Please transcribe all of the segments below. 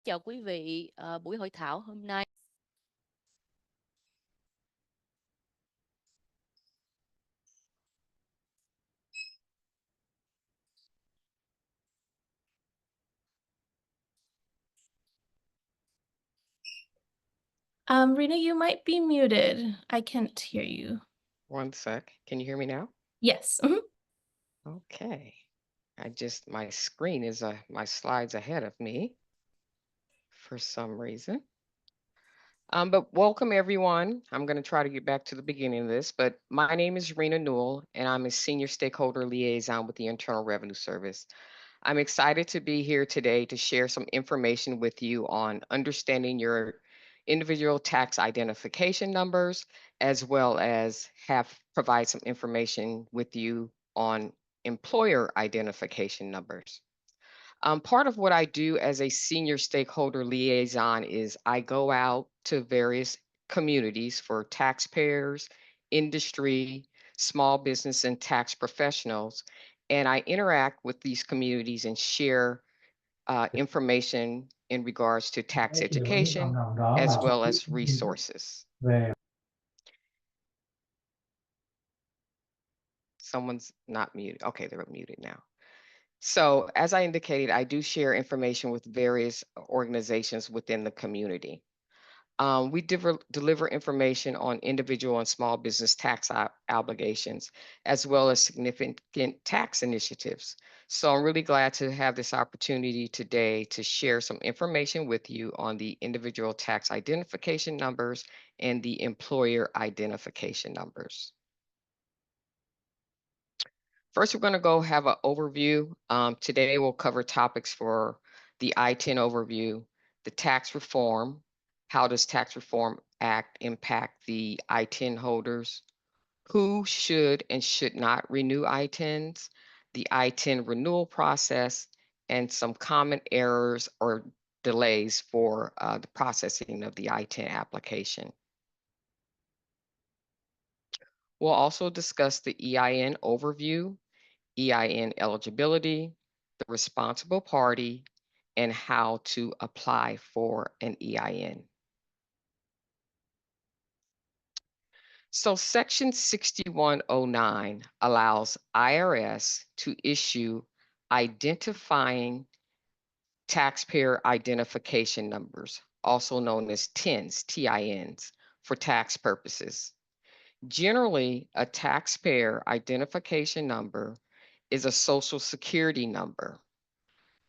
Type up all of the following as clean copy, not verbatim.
Chào quý vị, buổi hội thảo hôm nay Rena, you might be muted. I can't hear you. One sec. Can you hear me now? Yes. Okay. My screen is my slides ahead of me for some reason. But welcome everyone. I'm going to try to get back to the beginning of this, but my name is Rena Newell and I'm a senior stakeholder liaison with the Internal Revenue Service. I'm excited to be here today to share some information with you on understanding your individual tax identification numbers, as well as provide some information with you on employer identification numbers. Part of what I do as a senior stakeholder liaison is I go out to various communities for taxpayers, industry, small business, and tax professionals, and I interact with these communities and share information in regards to tax Thì vẫn cái phần education nào đó mà as cho well biết as thông tin resources. về Someone's not muted. Okay, they're muted now. So as I indicated, I do share information with various organizations within the community. We deliver information on individual and small business tax obligations, as well as significant tax initiatives. So I'm really glad to have this opportunity today to share some information with you on the individual tax identification numbers and the employer identification numbers. First, we're going to go have an overview. Today, we'll cover topics for the ITIN overview, the tax reform, how does Tax Reform Act impact the ITIN holders, who should and should not renew ITINs, the ITIN renewal process, and some common errors or delays for the processing of the ITIN application. We'll also discuss the EIN overview, EIN eligibility, the responsible party, and how to apply for an EIN. So Section 6109 allows IRS to issue identifying taxpayer identification numbers, also known as TINs, TINs, for tax purposes. Generally, a taxpayer identification number is a Social Security number.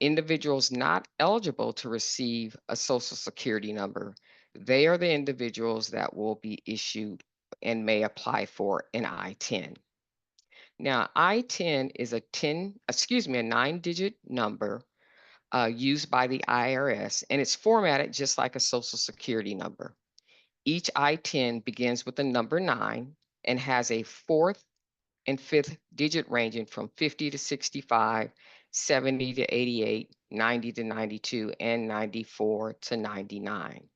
Individuals not eligible to receive a Social Security number, they are the individuals that will be issued and may apply for an I-10. Now, I-10 is a 9-digit number used by the IRS, and it's formatted just like a Social Security number. Each I-10 begins with the number 9 and has a fourth and fifth digit ranging from 50 to 65, 70 to 88, 90 to 92, and 94 to 99.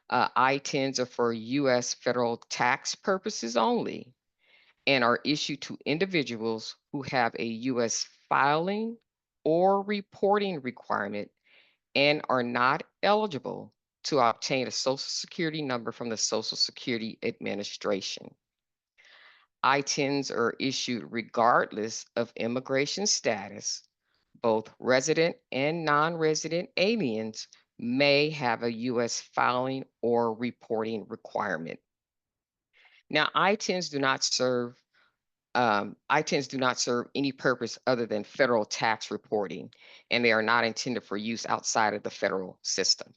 I-10s are for U.S. federal tax purposes only and are issued to individuals who have a U.S. filing or reporting requirement and are not eligible to obtain a Social Security number from the Social Security Administration. I-10s are issued regardless of immigration status. Both resident and non-resident aliens may have a U.S. filing or reporting requirement. Now, I-10s do not serve any purpose other than federal tax reporting, and they are not intended for use outside of the federal system.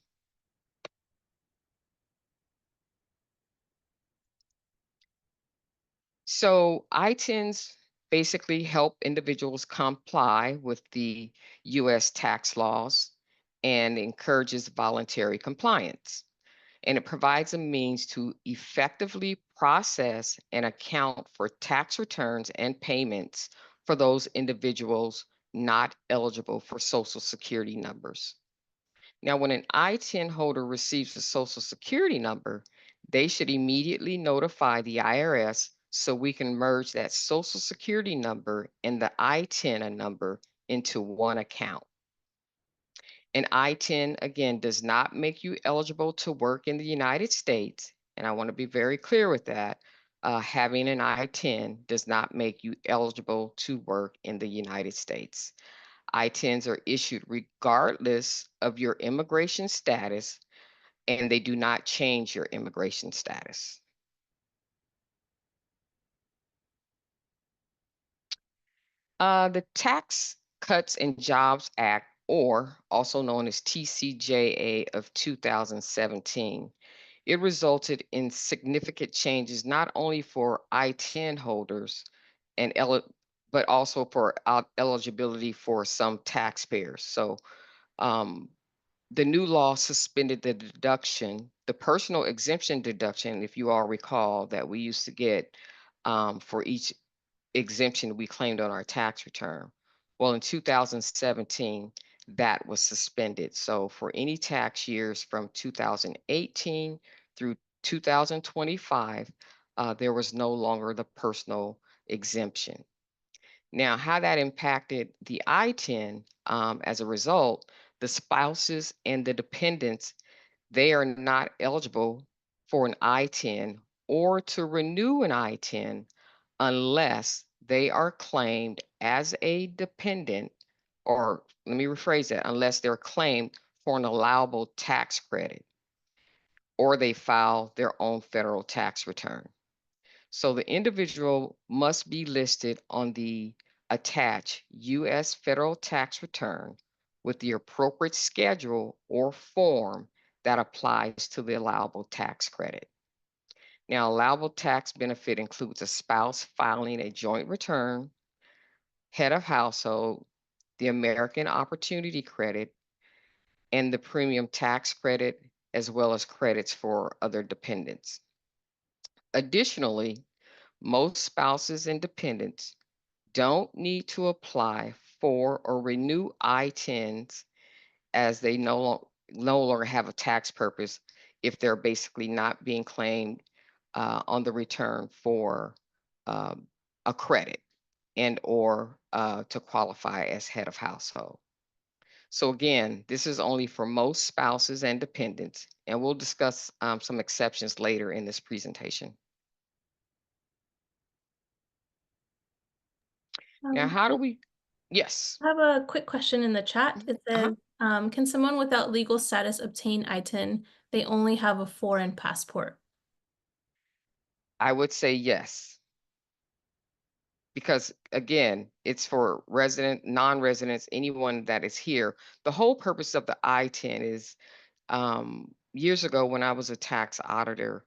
So I-10s basically help individuals comply with the U.S. tax laws and encourages voluntary compliance. And it provides a means to effectively process and account for tax returns and payments for those individuals not eligible for Social Security numbers. Now, when an I-10 holder receives a Social Security number, they should immediately notify the IRS so we can merge that Social Security number and the I-10 number into one account. An I-10, again, does not make you eligible to work in the United States. And I want to be very clear with that. Having an I-10 does not make you eligible to work in the United States. I-10s are issued regardless of your immigration status, and they do not change your immigration status. The Tax Cuts and Jobs Act, or also known as TCJA of 2017, it resulted in significant changes not only for I-10 holders but also for eligibility for some taxpayers. So the new law suspended the deduction, the personal exemption deduction, if you all recall, that we used to get for each exemption we claimed on our tax return. Well, in 2017, that was suspended. So for any tax years from 2018 through 2025, there was no longer the personal exemption. Now, how that impacted the I-10, as a result, the spouses and the dependents, they are not eligible for an I-10 or to renew an I-10 unless they are claimed as a dependent, or let me rephrase that, unless they're claimed for an allowable tax credit or they file their own federal tax return. So the individual must be listed on the attached U.S. federal tax return with the appropriate schedule or form that applies to the allowable tax credit. Now, allowable tax benefit includes a spouse filing a joint return, head of household, the American Opportunity Credit, and the premium tax credit, as well as credits for other dependents. Additionally, most spouses and dependents don't need to apply for or renew I-10s as they no longer have a tax purpose if they're basically not being claimed on the return for a credit and or to qualify as head of household. So again, this is only for most spouses and dependents, and we'll discuss some exceptions later in this presentation. Now, how do we, yes. I have a quick question in the chat. It says, Uh-huh. can someone without legal status obtain ITIN? They only have a foreign passport. I would say yes. Because again, it's for resident, non-residents, anyone that is here. The whole purpose of the I-10 is years ago when I was a tax auditor,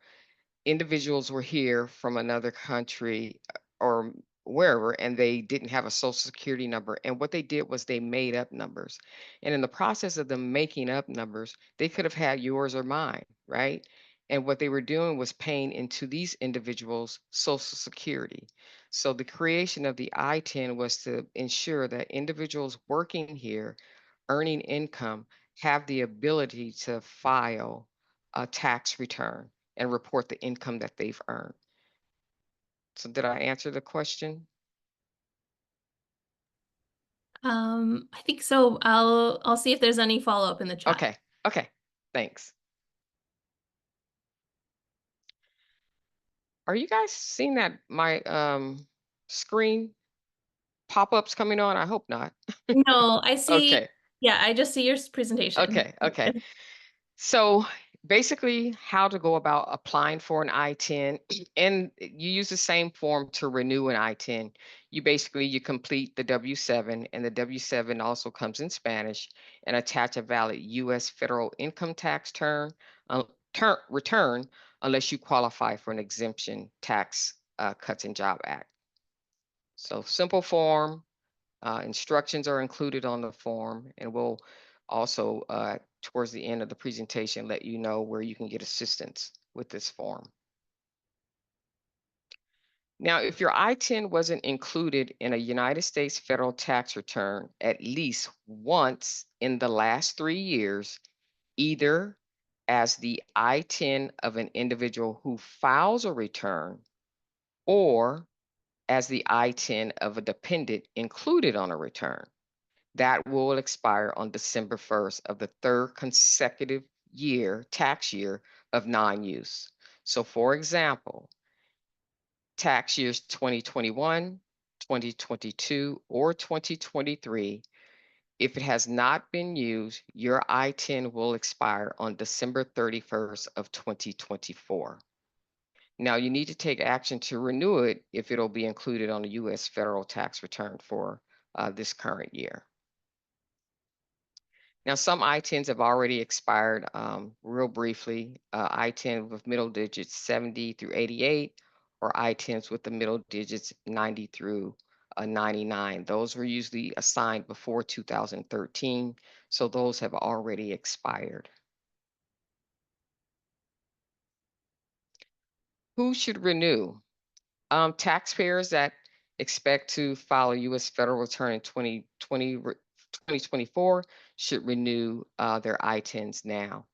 individuals were here from another country or wherever, and they didn't have a social security number. And what they did was they made up numbers. And in the process of them making up numbers, they could have had yours or mine, right? And what they were doing was paying into these individuals' social security. So the creation of the I-10 was to ensure that individuals working here, earning income, have the ability to file a tax return and report the income that they've earned. So did I answer the question? I think so. I'll see if there's any follow-up in the chat. Okay, thanks. Are you guys seeing that my screen pop-ups coming on? I hope not. No, I see. Okay. Yeah, I just see your presentation. Okay. So basically how to go about applying for an I-10, and you use the same form to renew an I-10. You complete the W-7, and the W-7 also comes in Spanish, and attach a valid U.S. federal income tax return unless you qualify for an exemption tax cuts and job act. So simple form, instructions are included on the form, and we'll also, towards the end of the presentation, let you know where you can get assistance with this form. Now, if your I-10 wasn't included in a United States federal tax return at least once in the last 3 years, either as the I-10 of an individual who files a return or as the I-10 of a dependent included on a return, that will expire on December 1st of the third consecutive year, tax year of non-use. So for example, tax years 2021, 2022, or 2023, if it has not been used, your ITIN will expire on December 31st of 2024. Now you need to take action to renew it if it'll be included on the U.S. federal tax return for this current year. Now, some ITINs have already expired. Real briefly, ITIN with middle digits 70 through 88, or ITINs with the middle digits 90 through 99. Those were usually assigned before 2013, so those have already expired. Who should renew? Taxpayers that expect to file a U.S. federal return in 2024 should renew their ITINs now.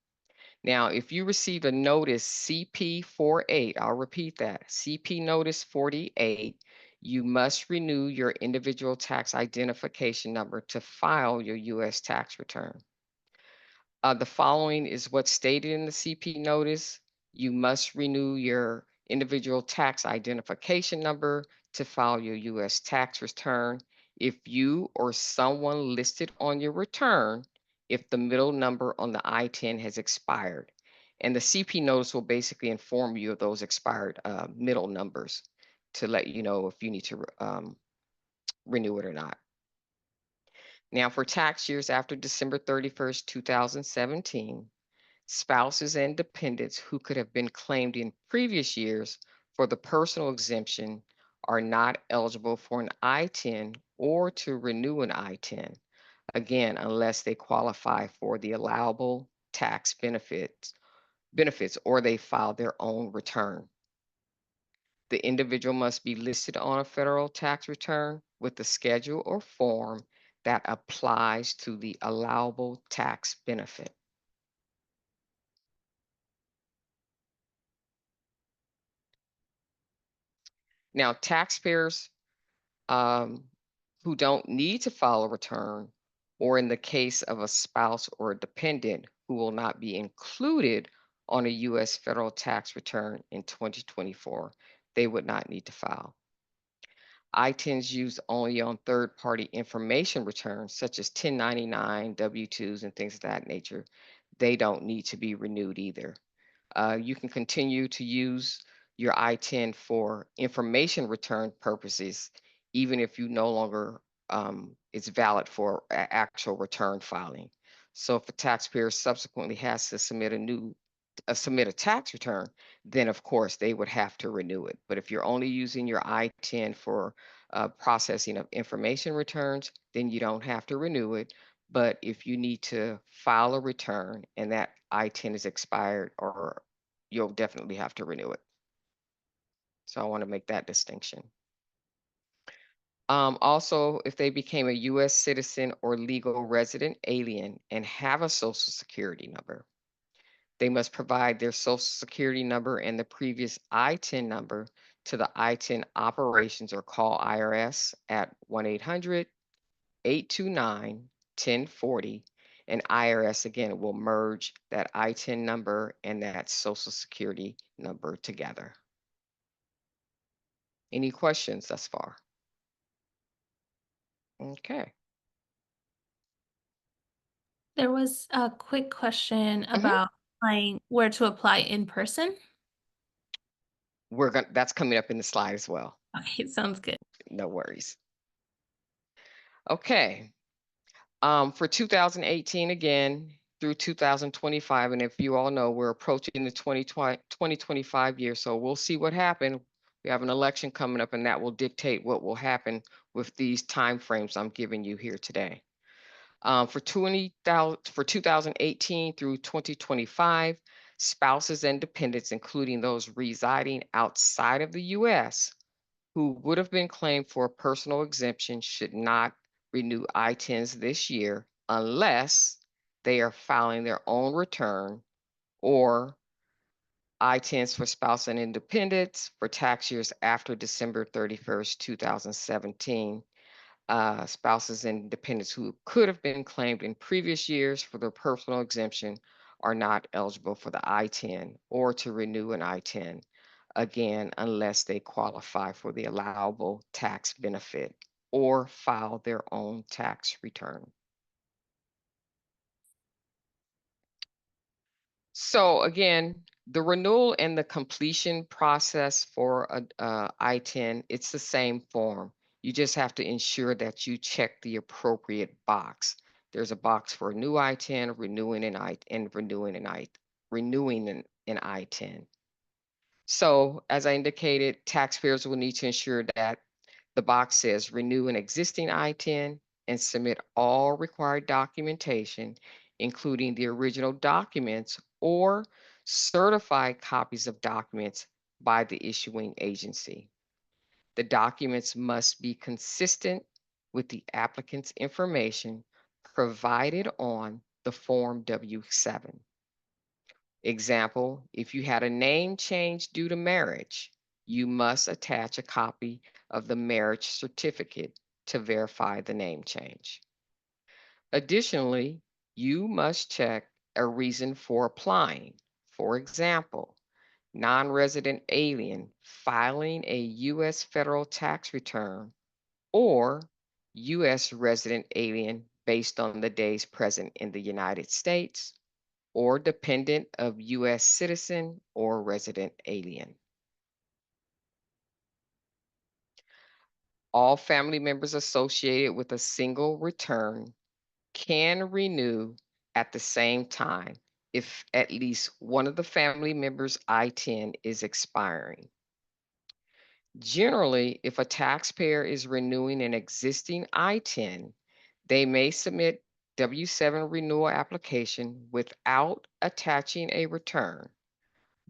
Now, if you received a notice CP48, I'll repeat that, CP notice 48, you must renew your individual tax identification number to file your U.S. tax return. The following is what's stated in the CP notice. You must renew your individual tax identification number to file your U.S. tax return if you or someone listed on your return, if the middle number on the ITIN has expired. And the CP notice will basically inform you of those expired middle numbers to let you know if you need to renew it or not. Now, for tax years after December 31st, 2017, spouses and dependents who could have been claimed in previous years for the personal exemption are not eligible for an ITIN or to renew an ITIN, again, unless they qualify for the allowable tax benefits or they file their own return. The individual must be listed on a federal tax return with the schedule or form that applies to the allowable tax benefit. Now, taxpayers who don't need to file a return, or in the case of a spouse or a dependent who will not be included on a U.S. federal tax return in 2024, they would not need to file. ITINs used only on third-party information returns, such as 1099, W-2s, and things of that nature, they don't need to be renewed either. You can continue to use your ITIN for information return purposes, even if you no longer, it's valid for actual return filing. So if a taxpayer subsequently has to submit a tax return, then of course they would have to renew it. But if you're only using your ITIN for processing of information returns, then you don't have to renew it. But if you need to file a return and that ITIN is expired, or you'll definitely have to renew it. So I want to make that distinction. Also, if they became a U.S. citizen or legal resident alien and have a Social Security number, they must provide their Social Security number and the previous ITIN number to the ITIN operations or call IRS at 1-800-829-1040. And IRS, again, will merge that ITIN number and that Social Security number together. Any questions thus far? Okay. There was a quick question about where to apply in person. That's coming up in the slide as well. Okay, sounds good. No worries. Okay. For 2018 again through 2025, and if you all know, we're approaching the 2025 year, so we'll see what happens. We have an election coming up, and that will dictate what will happen with these timeframes I'm giving you here today. For 2018 through 2025, spouses and dependents, including those residing outside of the U.S., who would have been claimed for a personal exemption, should not renew ITINs this year unless they are filing their own return, or ITINs for spouse and independents for tax years after December 31st, 2017. spouses and dependents who could have been claimed in previous years for their personal exemption are not eligible for the ITIN or to renew an ITIN, again, unless they qualify for the allowable tax benefit or file their own tax return. So again, the renewal and the completion process for a ITIN, it's the same form. You just have to ensure that you check the appropriate box. There's a box for a new ITIN, renewing an ITIN. So as I indicated, taxpayers will need to ensure that the box says renew an existing ITIN and submit all required documentation, including the original documents or certified copies of documents by the issuing agency. The documents must be consistent with the applicant's information provided on the Form W-7. Example, if you had a name change due to marriage, you must attach a copy of the marriage certificate to verify the name change. Additionally, you must check a reason for applying. For example, non-resident alien filing a U.S. federal tax return or U.S. resident alien based on the days present in the United States or dependent of U.S. citizen or resident alien. All family members associated with a single return can renew at the same time if at least one of the family members' ITIN is expiring. Generally, if a taxpayer is renewing an existing ITIN, they may submit W-7 renewal application without attaching a return.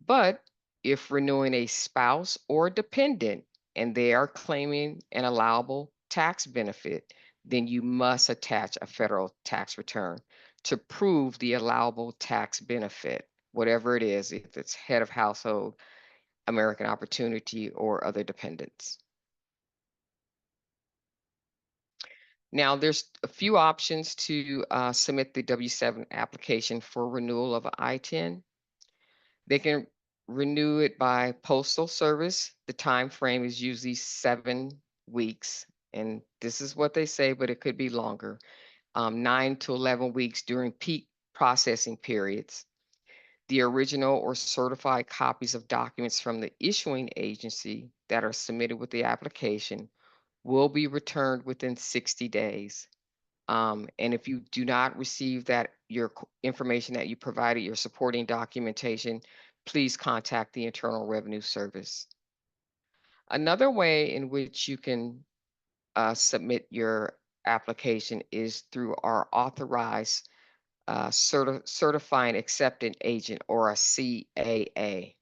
But if renewing a spouse or dependent and they are claiming an allowable tax benefit, then you must attach a federal tax return to prove the allowable tax benefit, whatever it is, if it's head of household, American Opportunity, or other dependents. Now, there's a few options to submit the W-7 application for renewal of an ITIN. They can renew it by postal service. The time frame is usually 7 weeks, and this is what they say, but it could be longer. 9 to 11 weeks during peak processing periods. The original or certified copies of documents from the issuing agency that are submitted with the application will be returned within 60 days. And if you do not receive that, your information that you provided, your supporting documentation, please contact the Internal Revenue Service. Another way in which you can submit your application is through our authorized certifying accepting agent, or a CAA.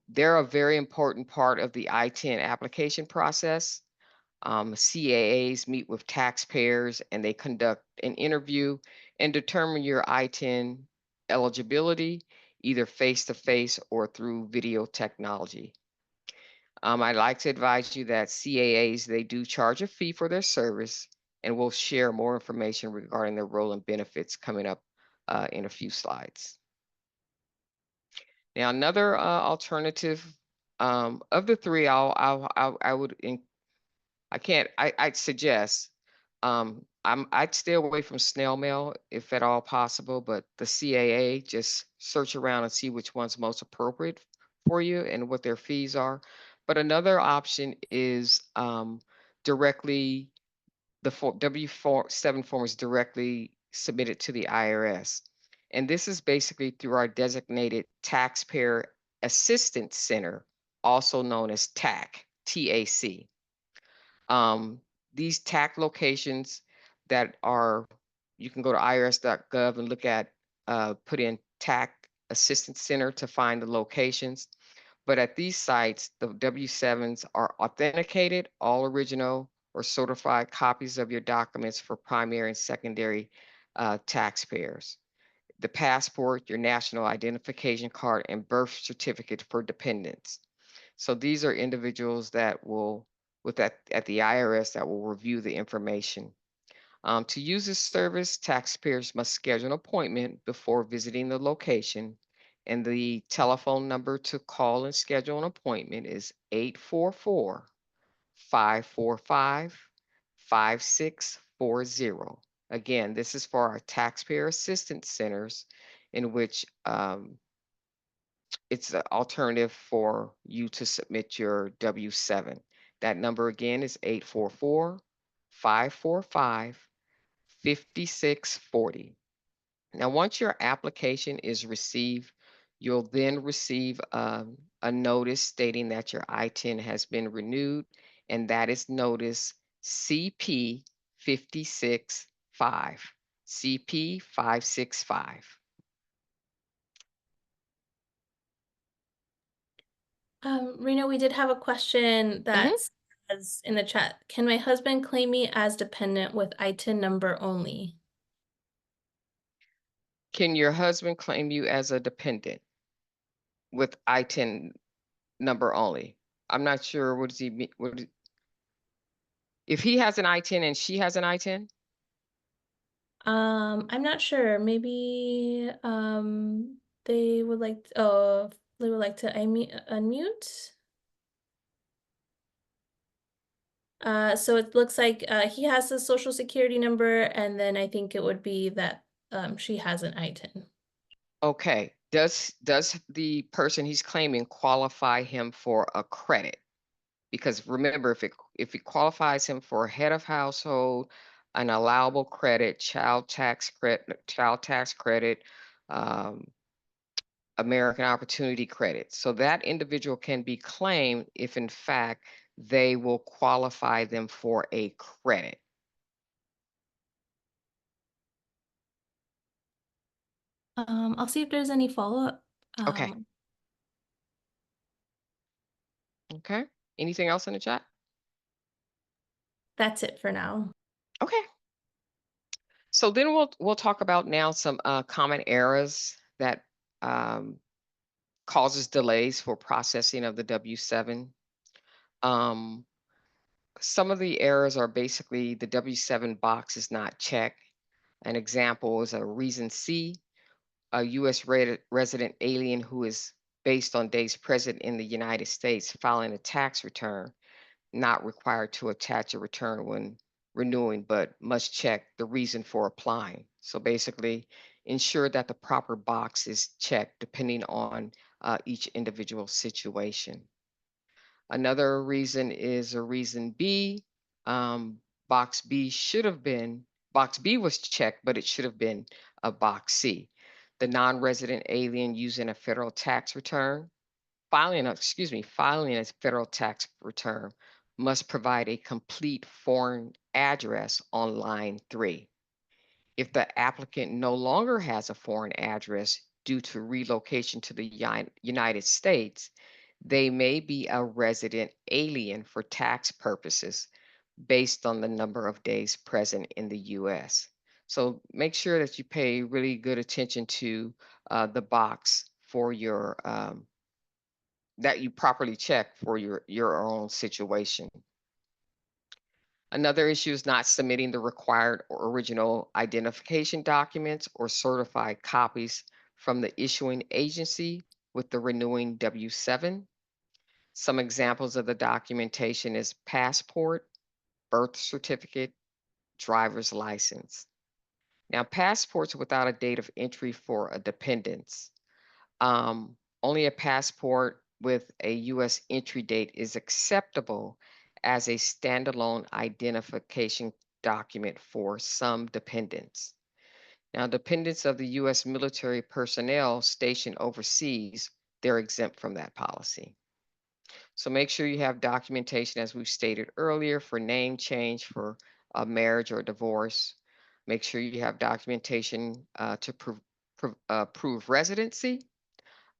They're a very important part of the ITIN application process. CAAs meet with taxpayers and they conduct an interview and determine your ITIN eligibility, either face-to-face or through video technology. I'd like to advise you that CAAs, they do charge a fee for their service, and we'll share more information regarding their role and benefits coming up in a few slides. Now, another alternative of the three, I'd suggest, I'd stay away from snail mail if at all possible, but the CAA, just search around and see which one's most appropriate for you and what their fees are. But another option is directly, the W-7 form is directly submitted to the IRS. And this is basically through our designated Taxpayer Assistance Center, also known as TAC, TAC. These TAC locations that are, you can go to irs.gov and look at, put in TAC Assistance Center to find the locations. But at these sites, the W-7s are authenticated, all original or certified copies of your documents for primary and secondary taxpayers. The passport, your national identification card, and birth certificate for dependents. So these are individuals that will at the IRS that will review the information. To use this service, taxpayers must schedule an appointment before visiting the location, and the telephone number to call and schedule an appointment is 844-545-5640. Again, this is for our taxpayer assistance centers, in which it's an alternative for you to submit your W-7. That number again is 844-545-5640. Now, once your application is received, you'll then receive a notice stating that your ITIN has been renewed, and that is notice CP 565, CP 565. Rena, we did have a question that says in the chat, can my husband claim me as dependent with ITIN number only? Can your husband claim you as a dependent with ITIN number only? I'm not sure, what does he mean? If he has an ITIN and she has an ITIN? I'm not sure. Maybe they would like to unmute. So it looks like he has a social security number, and then I think it would be that she has an ITIN. Okay, does the person he's claiming qualify him for a credit? Because remember, if it qualifies him for a head of household, an allowable credit, child tax credit, American Opportunity Credit. So that individual can be claimed if in fact they will qualify them for a credit. I'll see if there's any follow-up. Okay. Okay. Anything else in the chat? That's it for now. Okay. So then we'll talk about now some common errors that causes delays for processing of the W-7. Some of the errors are basically the W-7 box is not checked. An example is a reason C, a U.S. resident alien who is based on days present in the United States filing a tax return, not required to attach a return when renewing, but must check the reason for applying. So basically, ensure that the proper box is checked depending on each individual situation. Another reason is a reason B. Box B was checked, but it should have been a box C. The non-resident alien using a federal tax return, filing a federal tax return must provide a complete foreign address on line 3. If the applicant no longer has a foreign address due to relocation to the United States, they may be a resident alien for tax purposes based on the number of days present in the US. So make sure that you pay really good attention to the box for your, that you properly check for your own situation. Another issue is not submitting the required or original identification documents or certified copies from the issuing agency with the renewing W-7. Some examples of the documentation is passport, birth certificate, driver's license. Now, passports without a date of entry for a dependence. Only a passport with a U.S. entry date is acceptable as a standalone identification document for some dependents. Now, dependents of the U.S. military personnel stationed overseas, they're exempt from that policy. So make sure you have documentation, as we've stated earlier, for name change, for a marriage or divorce. Make sure you have documentation to prove residency.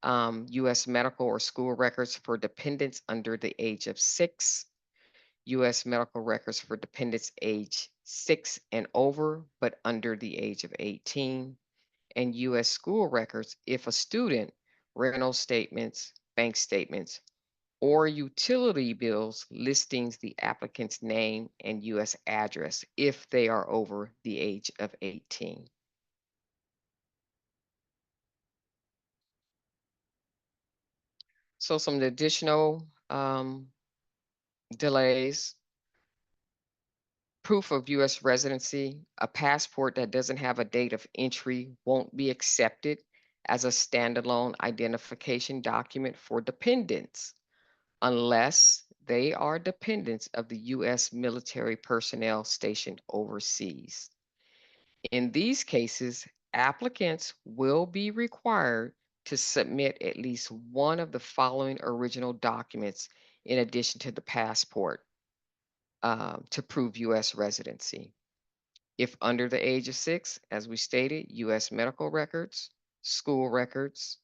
U.S. medical or school records for dependents under the age of 6, U.S. medical records for dependents age 6 and over, but under the age of 18, and U.S. school records if a student, rental statements, bank statements, or utility bills listing the applicant's name and U.S. address if they are over the age of 18. So some additional delays. Proof of U.S. residency, a passport that doesn't have a date of entry won't be accepted as a standalone identification document for dependents unless they are dependents of the U.S. military personnel stationed overseas. In these cases, applicants will be required to submit at least one of the following original documents in addition to the passport to prove U.S. residency. If under the age of 6, as we stated, U.S. medical records, school records,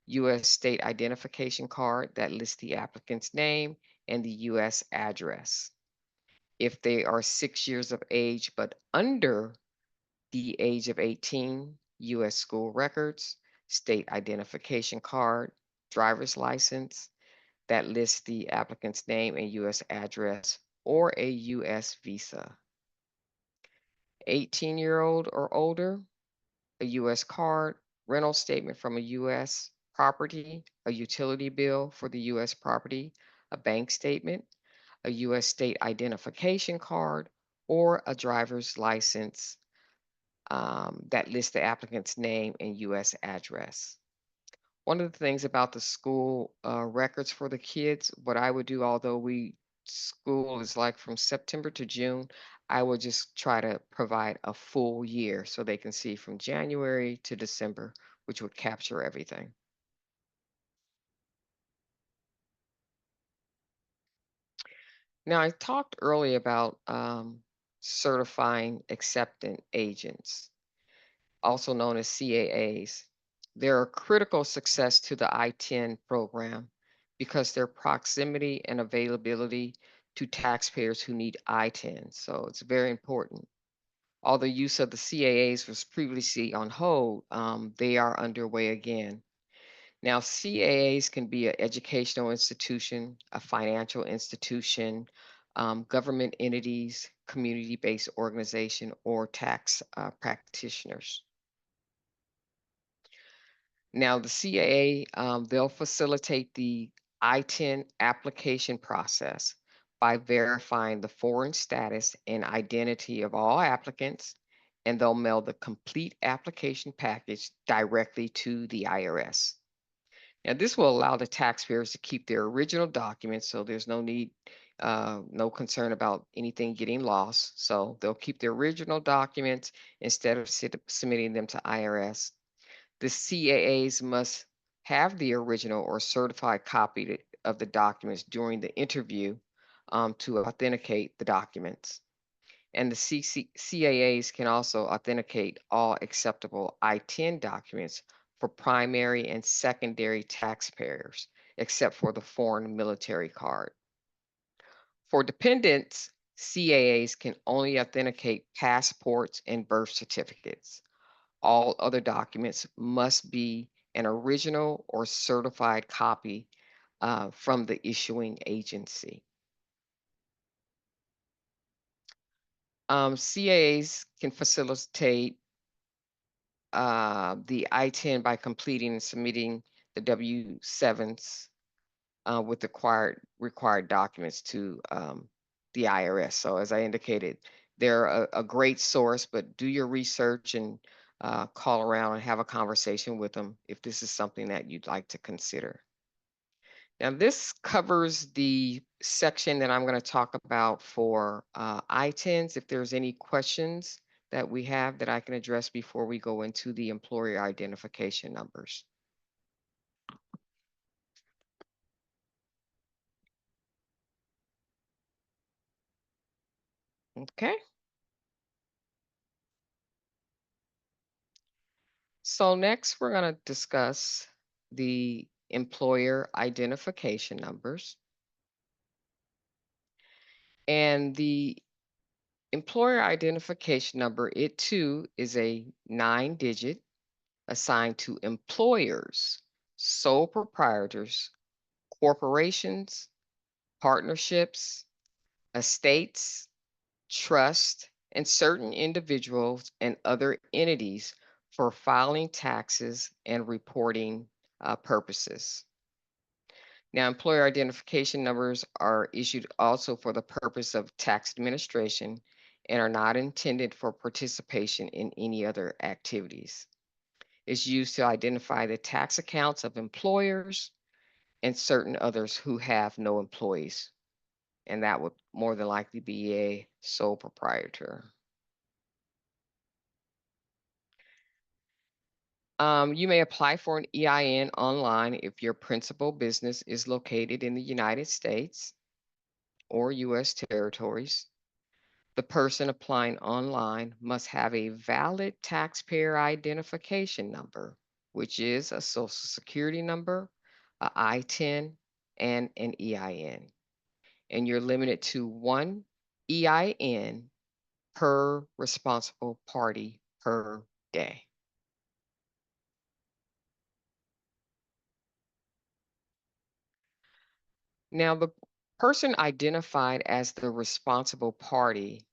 U.S. state identification card that lists the applicant's name and the U.S. address. If they are 6 years of age but under the age of 18, U.S. school records, state identification card, driver's license that lists the applicant's name and U.S. address, or a U.S. visa. 18-year-old or older, a U.S. card, rental statement from a U.S. property, a utility bill for the U.S. property, a bank statement, a U.S. state identification card, or a driver's license that lists the applicant's name and U.S. address. One of the things about the school records for the kids, what I would do, although school is like from September to June, I would just try to provide a full year so they can see from January to December, which would capture everything. Now, I talked earlier about certifying acceptant agents, also known as CAAs. They're a critical success to the ITIN program because their proximity and availability to taxpayers who need ITIN. So it's very important. Although use of the CAAs was previously on hold, they are underway again. Now, CAAs can be an educational institution, a financial institution, government entities, community-based organization, or tax practitioners. Now, the CAA, they'll facilitate the ITIN application process by verifying the foreign status and identity of all applicants, and they'll mail the complete application package directly to the IRS. Now, this will allow the taxpayers to keep their original documents, so there's no need, no concern about anything getting lost. So they'll keep their original documents instead of submitting them to IRS. The CAAs must have the original or certified copy of the documents during the interview to authenticate the documents. And the CAAs can also authenticate all acceptable ITIN documents for primary and secondary taxpayers, except for the foreign military card. For dependents, CAAs can only authenticate passports and birth certificates. All other documents must be an original or certified copy from the issuing agency. CAAs can facilitate the ITIN by completing and submitting the W-7s with the required documents to the IRS. So as I indicated, they're a great source, but do your research and call around and have a conversation with them if this is something that you'd like to consider. Now, this covers the section that I'm going to talk about for ITINs. If there's any questions that we have that I can address before we go into the employer identification numbers. Okay. So next, we're going to discuss the employer identification numbers. And the employer identification number, it too is a 9-digit assigned to employers, sole proprietors, corporations, partnerships, estates, trust, and certain individuals and other entities for filing taxes and reporting purposes. Now, employer identification numbers are issued also for the purpose of tax administration and are not intended for participation in any other activities. It's used to identify the tax accounts of employers and certain others who have no employees. And that would more than likely be a sole proprietor. You may apply for an EIN online if your principal business is located in the United States or U.S. territories. The person applying online must have a valid taxpayer identification number, which is a Social Security number, a ITIN, and an EIN. And you're limited to one EIN per responsible party per day. Now, the person identified as the responsible party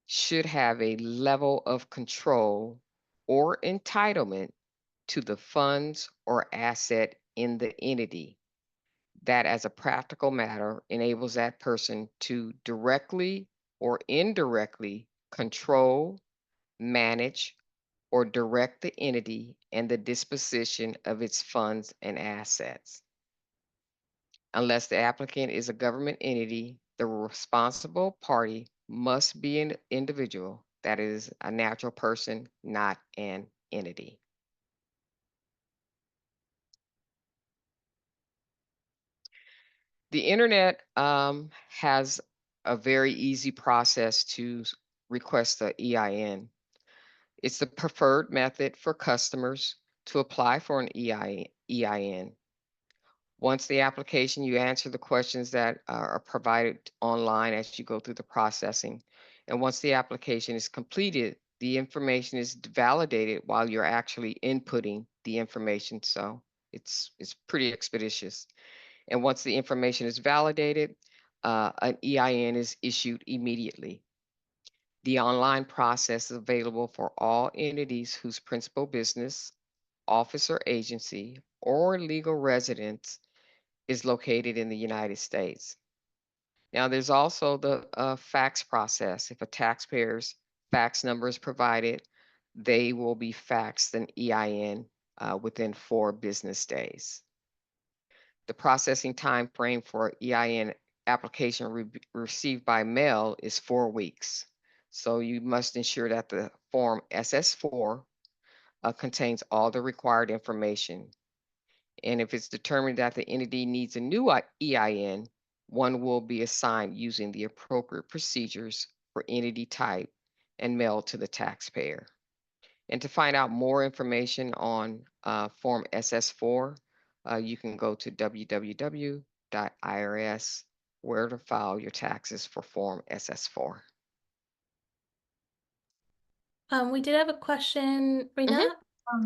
should have a level of control or entitlement to the funds or asset in the entity that, as a practical matter, enables that person to directly or indirectly control, manage, or direct the entity and the disposition of its funds and assets. Unless the applicant is a government entity, the responsible party must be an individual, that is a natural person, not an entity. The internet has a very easy process to request the EIN. It's the preferred method for customers to apply for an EIN. Once the application, you answer the questions that are provided online as you go through the processing. And once the application is completed, the information is validated while you're actually inputting the information. So it's pretty expeditious. And once the information is validated, an EIN is issued immediately. The online process is available for all entities whose principal business, office or agency, or legal residence is located in the United States. Now, there's also the fax process. If a taxpayer's fax number is provided, they will be faxed an EIN within 4 business days. The processing time frame for EIN application received by mail is 4 weeks. So you must ensure that the form SS4 contains all the required information. And if it's determined that the entity needs a new EIN, one will be assigned using the appropriate procedures for entity type and mailed to the taxpayer. And to find out more information on Form SS4, you can go to www.irs, where to file your taxes for Form SS4. We did have a question, Rena.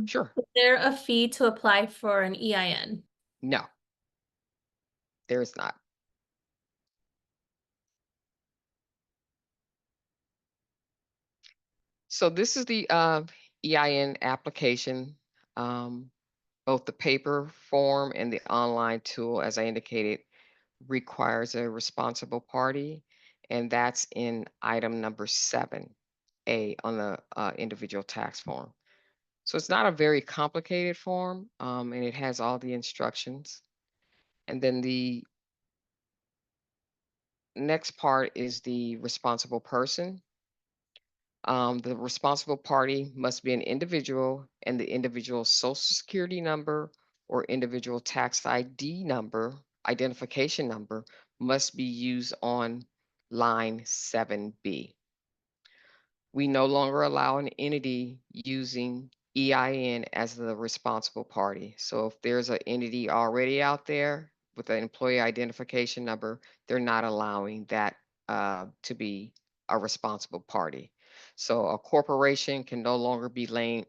Sure. Is there a fee to apply for an EIN? No, there is not. So this is the EIN application, both the paper form and the online tool, as I indicated, requires a responsible party, and that's in item number 7A on the individual tax form. So it's not a very complicated form, and it has all the instructions. And then the next part is the responsible person. The responsible party must be an individual, and the individual's social security number or individual tax ID number, identification number, must be used on line 7B. We no longer allow an entity using EIN as the responsible party. So if there's an entity already out there with an employee identification number, they're not allowing that to be a responsible party. So a corporation can no longer be can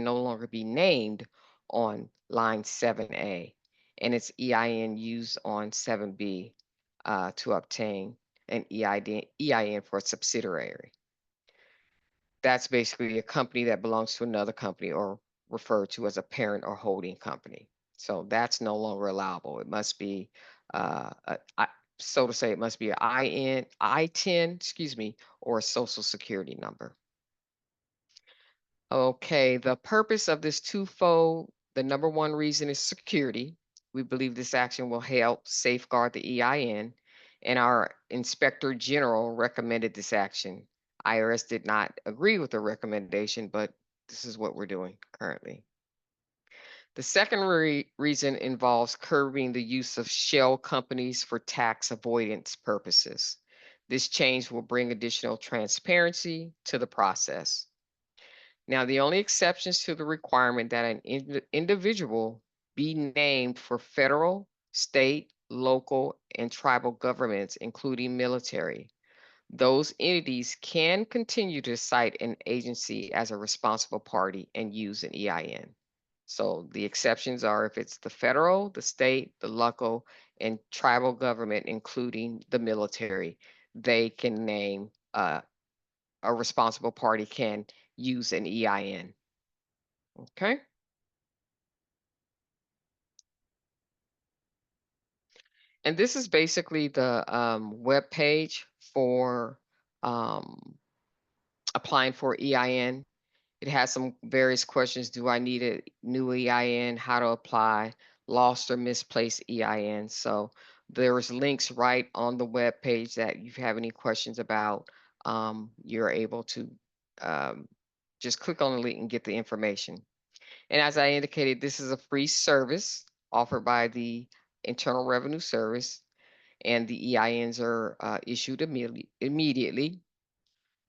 no longer be named on line 7A. and its EIN used on 7B to obtain an EIN for a subsidiary. That's basically a company that belongs to another company or referred to as a parent or holding company. So that's no longer allowable. It must be, so to say, it must be an ITIN, excuse me, or a social security number. Okay, the purpose of this twofold, the number one reason is security. We believe this action will help safeguard the EIN, and our Inspector General recommended this action. IRS did not agree with the recommendation, but this is what we're doing currently. The second reason involves curbing the use of shell companies for tax avoidance purposes. This change will bring additional transparency to the process. Now, the only exceptions to the requirement that an individual be named for federal, state, local, and tribal governments, including military. Those entities can continue to cite an agency as a responsible party and use an EIN. So the exceptions are if it's the federal, the state, the local, and tribal government, including the military, they can name a responsible party can use an EIN. Okay. And this is basically the web page for applying for EIN. It has some various questions. Do I need a new EIN? How to apply? Lost or misplaced EIN? So there's links right on the web page that if you have any questions about, you're able to just click on the link and get the information. And as I indicated, this is a free service offered by the Internal Revenue Service, and the EINs are issued immediately.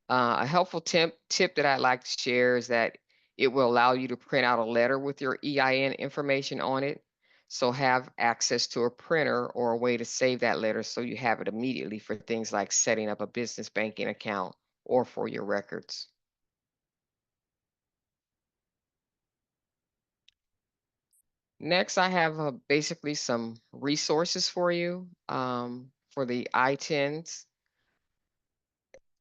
A helpful tip that I'd like to share is that it will allow you to print out a letter with your EIN information on it. So have access to a printer or a way to save that letter so you have it immediately for things like setting up a business banking account or for your records. Next, I have basically some resources for you for the ITINs.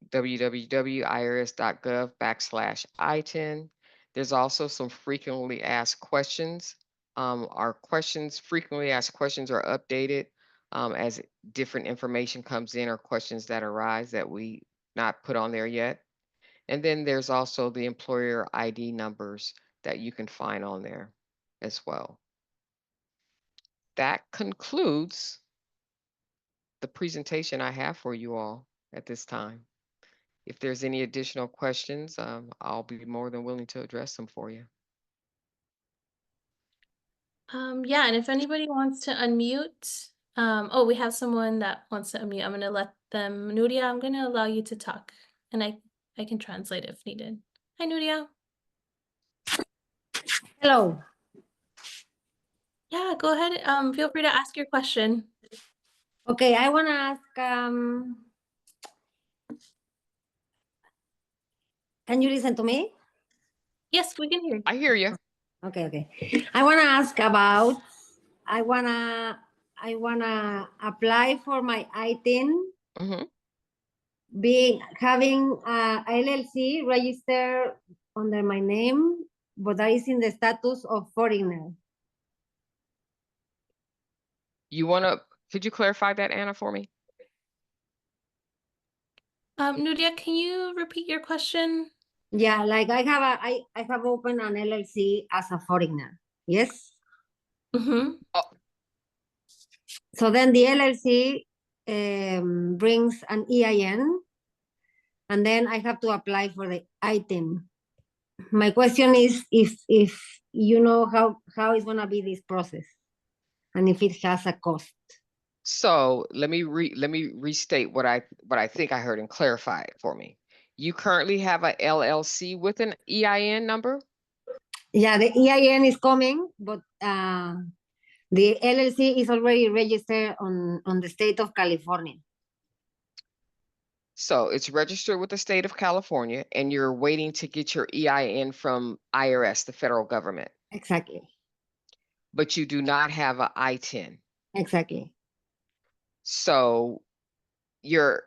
www.irs.gov/ITIN. There's also some frequently asked questions. Our frequently asked questions are updated as different information comes in or questions that arise that we not put on there yet. And then there's also the employer ID numbers that you can find on there as well. That concludes the presentation I have for you all at this time. If there's any additional questions, I'll be more than willing to address them for you. Yeah, and if anybody wants to unmute, oh, we have someone that wants to unmute. I'm gonna let them. Nuria, I'm gonna allow you to talk, and I can translate if needed. Hi, Nuria. Hello. Yeah, go ahead. Feel free to ask your question. Okay, I want to ask, can you listen to me? Yes, we can hear you. I hear you. Okay. I want to ask about, I want to apply for my ITIN, having a LLC registered under my name, but that is in the status of foreigner. Could you clarify that, Anna, for me? Nuria, can you repeat your question? Yeah, like I have opened an LLC as a foreigner. Yes. Mm-hmm. Oh. So then the LLC brings an EIN, and then I have to apply for the ITIN. My question is if you know how it's gonna be this process, and if it has a cost. So let me restate what I think I heard and clarify it for me. You currently have a LLC with an EIN number? Yeah, the EIN is coming, but the LLC is already registered on the state of California. So it's registered with the state of California, and you're waiting to get your EIN from IRS, the federal government. Exactly. but you do not have an ITIN. Exactly. So your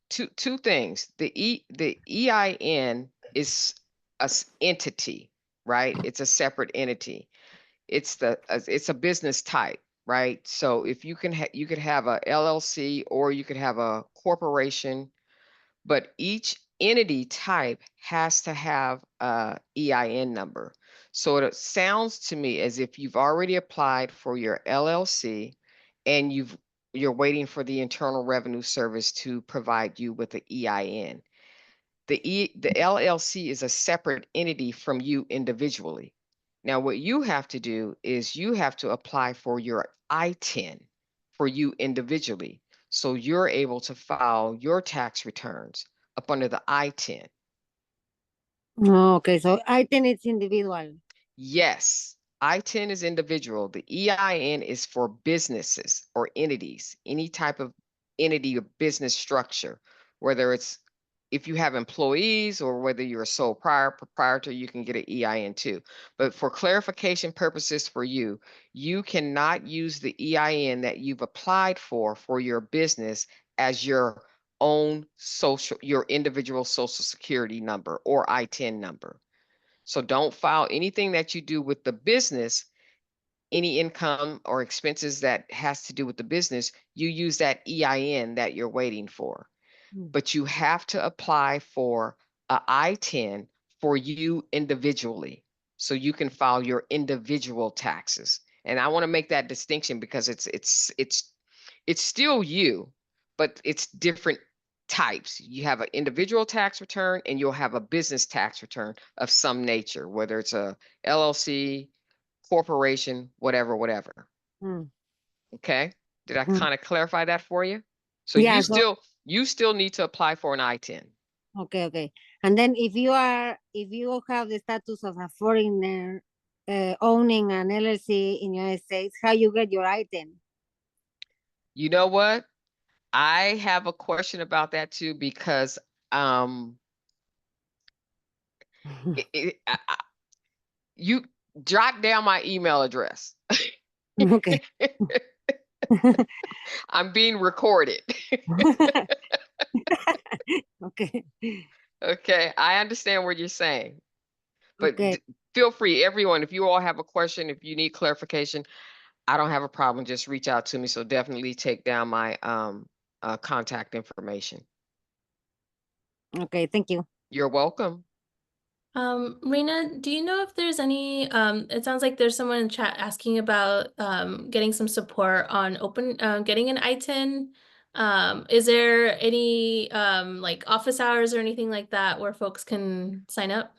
two things. The EIN is a entity, right? It's a separate entity. It's a business type, right? So if you can you could have a LLC or you could have a corporation, but each entity type has to have a EIN number. So it sounds to me as if you've already applied for your LLC and you're waiting for the Internal Revenue Service to provide you with the EIN. The LLC is a separate entity from you individually. Now, what you have to do is you have to apply for your ITIN for you individually. So you're able to file your tax returns up under the ITIN. Oh, okay, so ITIN is individual. Yes, ITIN is individual. The EIN is for businesses or entities, any type of entity or business structure, whether it's if you have employees or whether you're a sole proprietor, you can get an EIN too. But for clarification purposes for you, you cannot use the EIN that you've applied for your business as your own your individual social security number or ITIN number. So don't file anything that you do with the business, any income or expenses that has to do with the business, you use that EIN that you're waiting for. But you have to apply for a ITIN for you individually. So you can file your individual taxes. And I want to make that distinction because it's still you, but it's different types. You have an individual tax return and you'll have a business tax return of some nature, whether it's a LLC, corporation, whatever. Mm. Okay. Did I Mm. kind of clarify that for you? So Yeah, you still need to apply for an ITIN. okay. And then if you have the status of a foreigner owning an LLC in United States, how you get your ITIN? You know what? I have a question about that too, because you jot down my email address. Okay. I'm being recorded. Okay. Okay, I understand what you're saying, but Okay. feel free, everyone, if you all have a question, if you need clarification, I don't have a problem. Just reach out to me. So definitely take down my contact information. Okay, thank you. You're welcome. Rena, do you know if there's any, it sounds like there's someone in chat asking about getting some support on getting an ITIN. Is there any like office hours or anything like that where folks can sign up?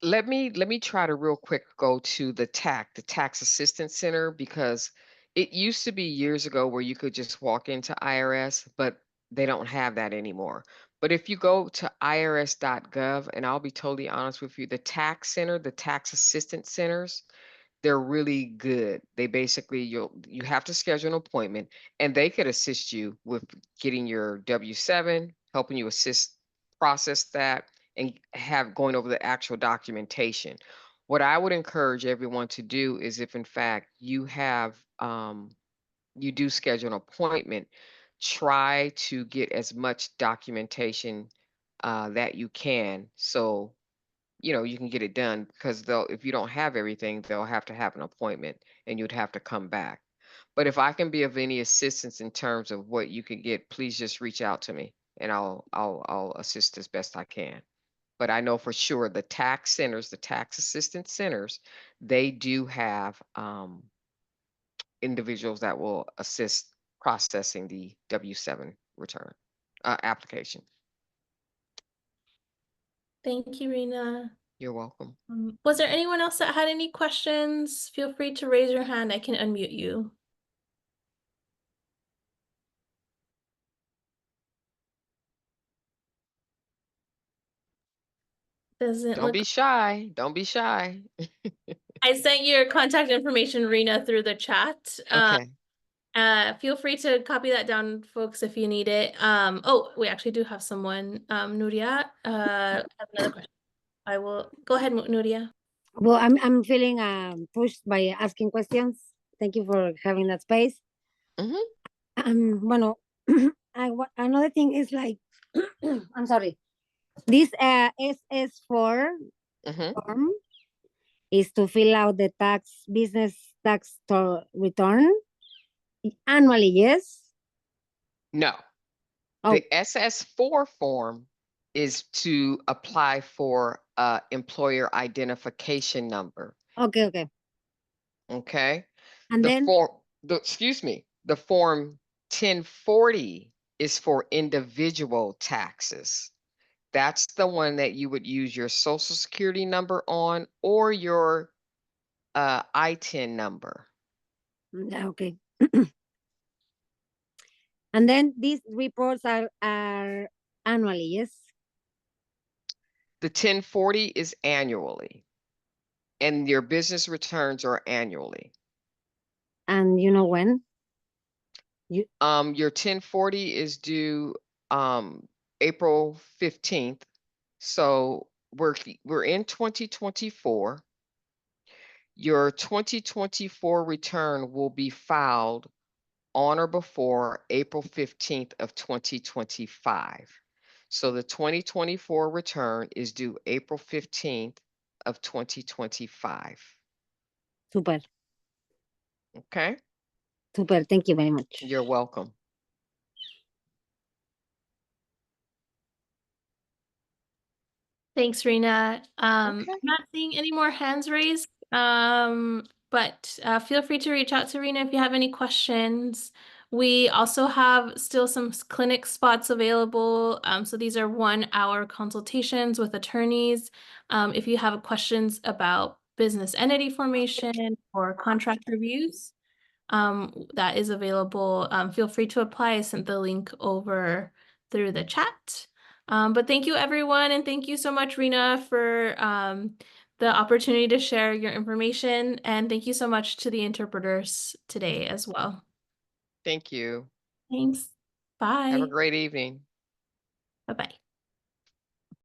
Let me try to real quick go to the tax assistance center, because it used to be years ago where you could just walk into IRS, but they don't have that anymore. But if you go to irs.gov, and I'll be totally honest with you, the tax center, the tax assistance centers, they're really good. They basically, you have to schedule an appointment and they could assist you with getting your W-7, helping you process that, and going over the actual documentation. What I would encourage everyone to do is, if in fact you have you do schedule an appointment, try to get as much documentation that you can, so you can get it done, because if you don't have everything, they'll have to have an appointment and you'd have to come back. But if I can be of any assistance in terms of what you can get, please just reach out to me and I'll assist as best I can. But I know for sure the tax centers, the tax assistance centers, they do have individuals that will assist processing the W-7 return application. Thank you, Rena. You're welcome. Was there anyone else that had any questions? Feel free to raise your hand. I can unmute you. Don't be shy. Don't be shy. I sent your contact information, Rena, through the chat. Okay. Feel free to copy that down, folks, if you need it. Oh, we actually do have someone. Nuria, I have another question. I will go ahead, Nuria. Well, I'm feeling pushed by asking questions. Thank you for having that space. Bueno, another thing is like, I'm sorry. This SS4 form is to fill out the business tax return annually, yes? No. Oh. The SS4 form is to apply for employer identification number. Okay. Okay. And then The form 1040 is for individual taxes. That's the one that you would use your social security number on or your ITIN number. Okay. And then these reports are annually, yes? The 1040 is annually, and your business returns are annually. And you know when? Your 1040 is due April 15th. So we're in 2024. Your 2024 return will be filed on or before April 15th of 2025. So the 2024 return is due April 15th of 2025. Super. Okay? Super. Thank you very much. You're welcome. Thanks, Rena. I'm Okay. not seeing any more hands raised, but feel free to reach out to Rena if you have any questions. We also have still some clinic spots available. So these are 1-hour consultations with attorneys. If you have questions about business entity formation or contract reviews, that is available. Feel free to apply. I sent the link over through the chat. But thank you, everyone. And thank you so much, Rena, for the opportunity to share your information. And thank you so much to the interpreters today as well. Thank you. Thanks. Bye. Have a great evening. Bye-bye.